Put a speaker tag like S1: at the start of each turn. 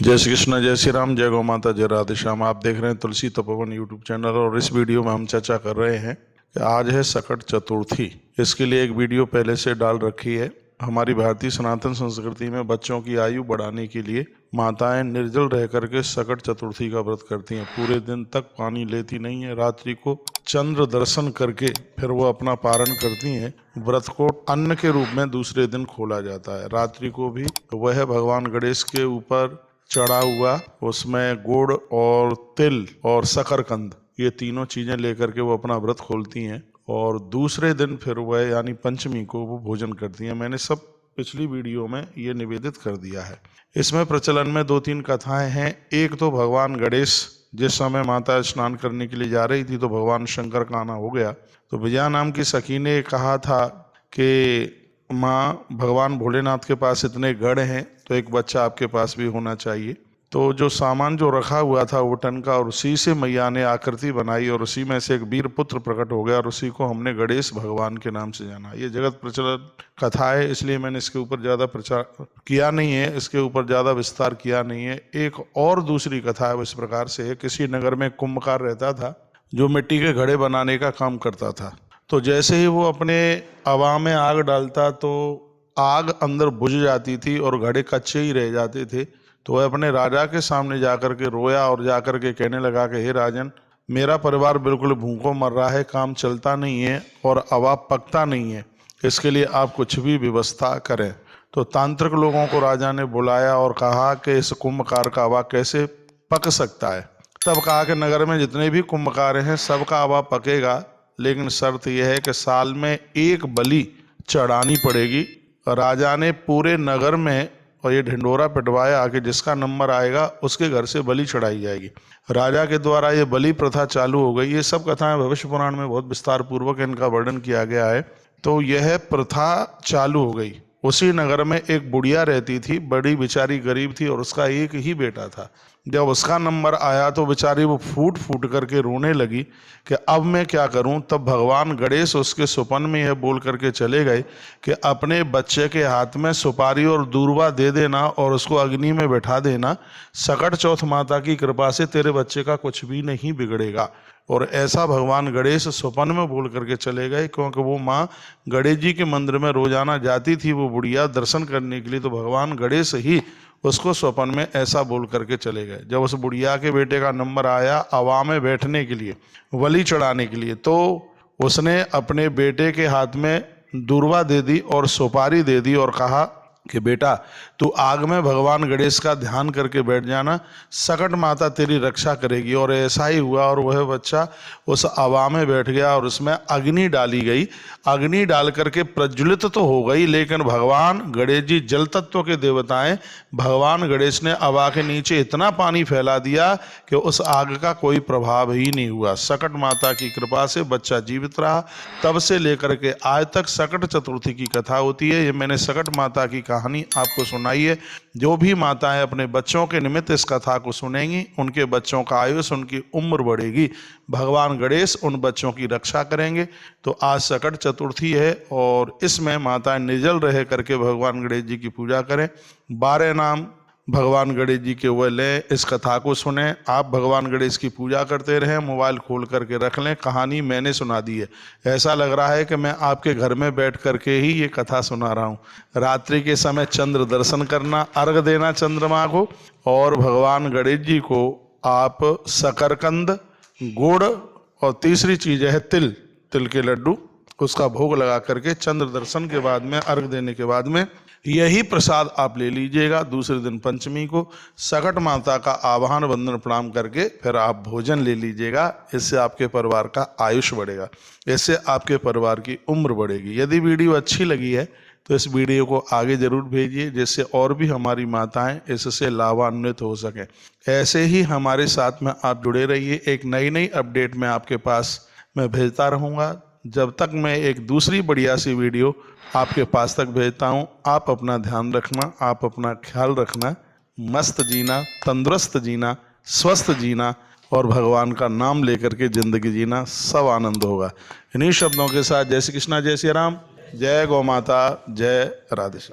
S1: जय श्री कृष्ण, जय श्री राम, जय गौ माता, जय राधे श्याम। आप देख रहे हैं तुलसी तपोवन यूट्यूब चैनल और इस वीडियो में हम चर्चा कर रहे हैं कि आज है सकट चतुर्थी। इसके लिए एक वीडियो पहले से डाल रखी है। हमारी भारतीय सनातन संस्कृति में बच्चों की आयु बढ़ाने के लिए माताएं निर्जल रह करके सकट चतुर्थी का व्रत करती हैं। पूरे दिन तक पानी लेती नहीं है। रात्रि को चंद्र दर्शन करके फिर वो अपना पारण करती हैं। व्रत को अन्न के रूप में दूसरे दिन खोला जाता है। रात्रि को भी वह भगवान गणेश के ऊपर चढ़ा हुआ उसमें गुड़ और तिल और शकरकंद, ये तीनों चीजें लेकर के वो अपना व्रत खोलती हैं और दूसरे दिन फिर वह यानी पंचमी को वो भोजन करती हैं। मैंने सब पिछली वीडियो में ये निवेदित कर दिया है। इसमें प्रचलन में 2-3 कथाएं हैं। एक तो भगवान गणेश जिस समय माता स्नान करने के लिए जा रही थी तो भगवान शंकर का आना हो गया, तो विजया नाम की सखी ने कहा था कि माँ, भगवान भोलेनाथ के पास इतने गढ़ हैं तो एक बच्चा आपके पास भी होना चाहिए। तो जो सामान जो रखा हुआ था उठन का, और उसी से मैया ने आकृति बनाई और उसी में से एक वीर पुत्र प्रकट हो गया और उसी को हमने गणेश भगवान के नाम से जाना। ये जगत प्रचलित कथा है, इसलिए मैंने इसके ऊपर ज़्यादा प्रचार किया नहीं है, इसके ऊपर ज़्यादा विस्तार किया नहीं है। एक और दूसरी कथा है, इस प्रकार से है। किसी नगर में कुंभकार रहता था जो मिट्टी के घड़े बनाने का काम करता था। तो जैसे ही वो अपने हवा में आग डालता तो आग अंदर बुझ जाती थी और घड़े कच्चे ही रह जाते थे। तो वह अपने राजा के सामने जाकर के रोया और जाकर के कहने लगा कि हे राजन, मेरा परिवार बिल्कुल भूखों मर रहा है, काम चलता नहीं है और हवा पकता नहीं है, इसके लिए आप कुछ भी व्यवस्था करें। तो तांत्रिक लोगों को राजा ने बुलाया और कहा कि इस कुंभकार का हवा कैसे पक सकता है। तब कहा कि नगर में जितने भी कुंभकार हैं सबका हवा पकेगा, लेकिन शर्त यह है कि साल में एक बलि चढ़ानी पड़ेगी। राजा ने पूरे नगर में और ये ढिंडोरा पिटवाया कि जिसका नंबर आएगा उसके घर से बलि चढ़ाई जाएगी। राजा के द्वारा ये बलि प्रथा चालू हो गई। ये सब कथाएं भविष्य पुराण में बहुत विस्तार पूर्वक इनका वर्णन किया गया है। तो यह प्रथा चालू हो गई। उसी नगर में एक बुढ़िया रहती थी, बड़ी बेचारी गरीब थी और उसका एक ही बेटा था। जब उसका नंबर आया तो बेचारी वो फूट फूट करके रोने लगी कि अब मैं क्या करूं। तब भगवान गणेश उसके सुपन में यह बोल करके चले गए कि अपने बच्चे के हाथ में सुपारी और दूर्वा दे देना और उसको अग्नि में बैठा देना। सकट चौथ माता की कृपा से तेरे बच्चे का कुछ भी नहीं बिगड़ेगा। और ऐसा भगवान गणेश सुपन में बोल करके चले गए, क्योंकि वो माँ गणेश जी के मंदिर में रोजाना जाती थी वो बुढ़िया दर्शन करने के लिए। तो भगवान गणेश ही उसको स्वप्न में ऐसा बोल करके चले गए। जब उस बुढ़िया के बेटे का नंबर आया हवा में बैठने के लिए, बलि चढ़ाने के लिए, तो उसने अपने बेटे के हाथ में दूर्वा दे दी और सुपारी दे दी और कहा कि बेटा, तू आग में भगवान गणेश का ध्यान करके बैठ जाना, सकट माता तेरी रक्षा करेगी। और ऐसा ही हुआ और वह बच्चा उस हवा में बैठ गया और उसमें अग्नि डाली गई। अग्नि डाल करके प्रज्वलित तो हो गई, लेकिन भगवान गणेश जी जल तत्व के देवताएं, भगवान गणेश ने हवा के नीचे इतना पानी फैला दिया कि उस आग का कोई प्रभाव ही नहीं हुआ। सकट माता की कृपा से बच्चा जीवित रहा। तब से लेकर के आज तक सकट चतुर्थी की कथा होती है। ये मैंने सकट माता की कहानी आपको सुनाई है। जो भी माताएं अपने बच्चों के निमित्त इस कथा को सुनेंगी, उनके बच्चों का आयुष, उनकी उम्र बढ़ेगी। भगवान गणेश उन बच्चों की रक्षा करेंगे। तो आज सकट चतुर्थी है और इसमें माताएं निर्जल रह करके भगवान गणेश जी की पूजा करें। 12 नाम भगवान गणेश जी के वो लें, इस कथा को सुने। आप भगवान गणेश की पूजा करते रहें, मोबाइल खोल करके रख लें। कहानी मैंने सुना दी है, ऐसा लग रहा है कि मैं आपके घर में बैठ करके ही ये कथा सुना रहा हूँ। रात्रि के समय चंद्र दर्शन करना, अर्घ देना चंद्रमा को, और भगवान गणेश जी को आप शकरकंद, गुड़ और तीसरी चीज़ है तिल के लड्डू, उसका भोग लगा करके चंद्र दर्शन के बाद में, अर्घ देने के बाद में यही प्रसाद आप ले लीजिएगा। दूसरे दिन पंचमी को सकट माता का आवाहन वंदन प्रणाम करके फिर आप भोजन ले लीजिएगा। इससे आपके परिवार का आयुष बढ़ेगा, इससे आपके परिवार की उम्र बढ़ेगी। यदि वीडियो अच्छी लगी है तो इस वीडियो को आगे जरूर भेजिए, जिससे और भी हमारी माताएं इससे लाभान्वित हो सकें। ऐसे ही हमारे साथ में आप जुड़े रहिए। एक नई अपडेट मैं आपके पास मैं भेजता रहूँगा। जब तक मैं एक दूसरी बढ़िया सी वीडियो आपके पास तक भेजता हूँ, आप अपना ध्यान रखना, आप अपना ख्याल रखना। मस्त जीना, तंदुरुस्त जीना, स्वस्थ जीना और भगवान का नाम लेकर के जिंदगी जीना, सब आनंद होगा। इन्हीं शब्दों के साथ जय श्री कृष्णा, जय श्री राम, जय गौ माता, जय राधे श्याम।